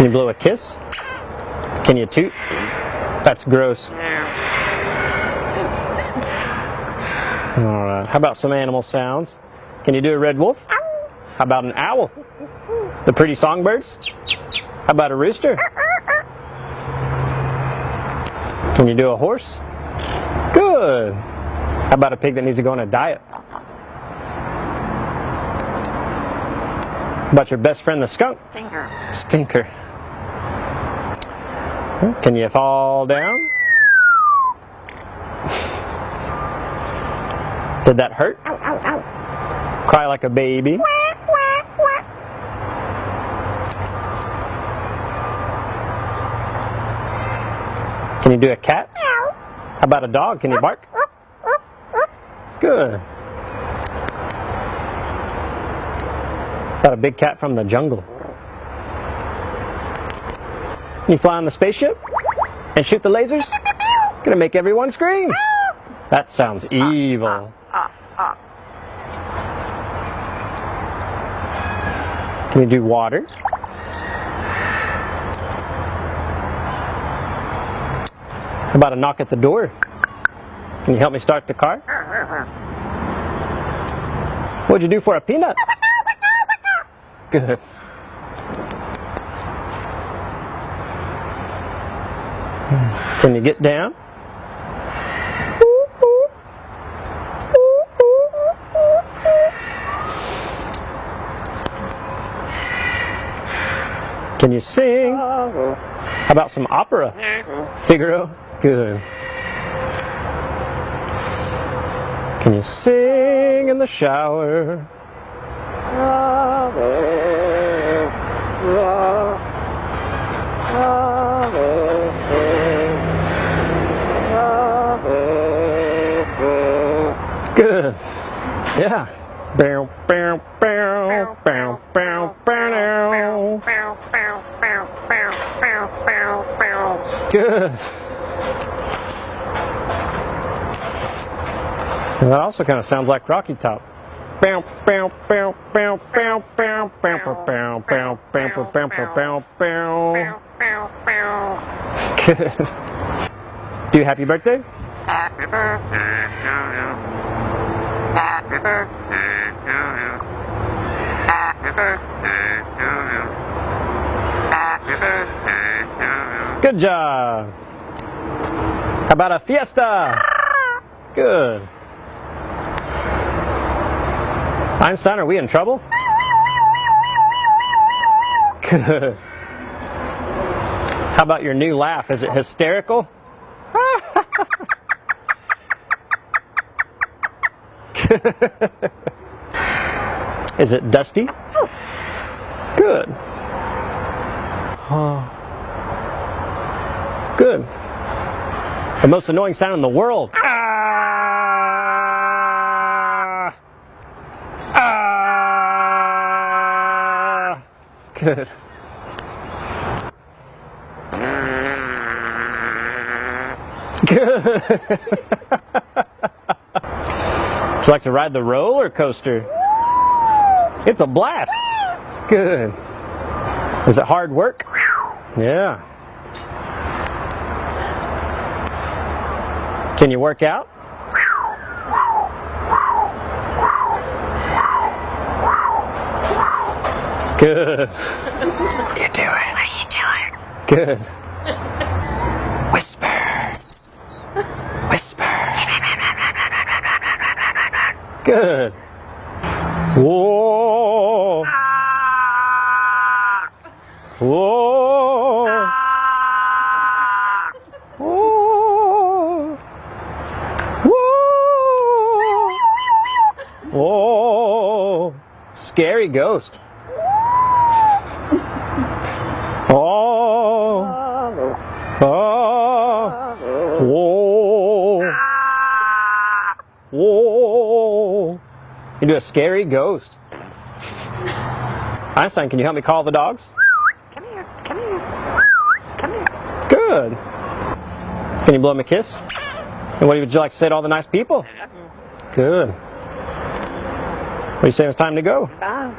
Can you blow a kiss? Can you toot? That's gross. Alright, how about some animal sounds? Can you do a red wolf? How about an owl? The pretty songbirds? How about a rooster? Can you do a horse? Good. How about a pig that needs to go on a diet? How about your best friend the skunk? Stinker. Stinker. Can you fall down? Did that hurt? Ow, ow, ow. Cry like a baby. Can you do a cat? How about a dog? Can you bark? Good. About a big cat from the jungle. Can you fly on the spaceship? And shoot the lasers? Gonna make everyone scream. That sounds evil. Can you do water? How about a knock at the door? Can you help me start the car? What'd you do for a peanut? Good. Can you get down? Can you sing? How about some opera? Figaro? Good. Can you sing in the shower? Good. Yeah. Bow, bow, bow, bow, bow, bow. Good. And that also kind of sounds like Rocky Top. Bow, bow, bow, bow, bow, bow, bow, bow, bow, bow, bow, bow, bow. Good. Do happy birthday? Happy birthday to you. Happy birthday to you. Happy birthday to you. Happy birthday to you. Good job. How about a fiesta? Good. Einstein, are we in trouble? Good. How about your new laugh? Is it hysterical? Is it dusty? Good. Good. The most annoying sound in the world. Good. Good. Would you like to ride the roller coaster? It's a blast. Good. Is it hard work? Yeah. Can you work out? Good. What are you doing? What are you doing? Good. Whisper. Whisper. Good. Whoa. Whoa. Whoa. Whoa. Whoa. Scary ghost. Oh. Oh. Whoa. Whoa. You do a scary ghost. Einstein, can you help me call the dogs? Come here, come here, come here. Good. Can you blow him a kiss? And what would you like to say to all the nice people? Good. What do you say it's time to go? Bye.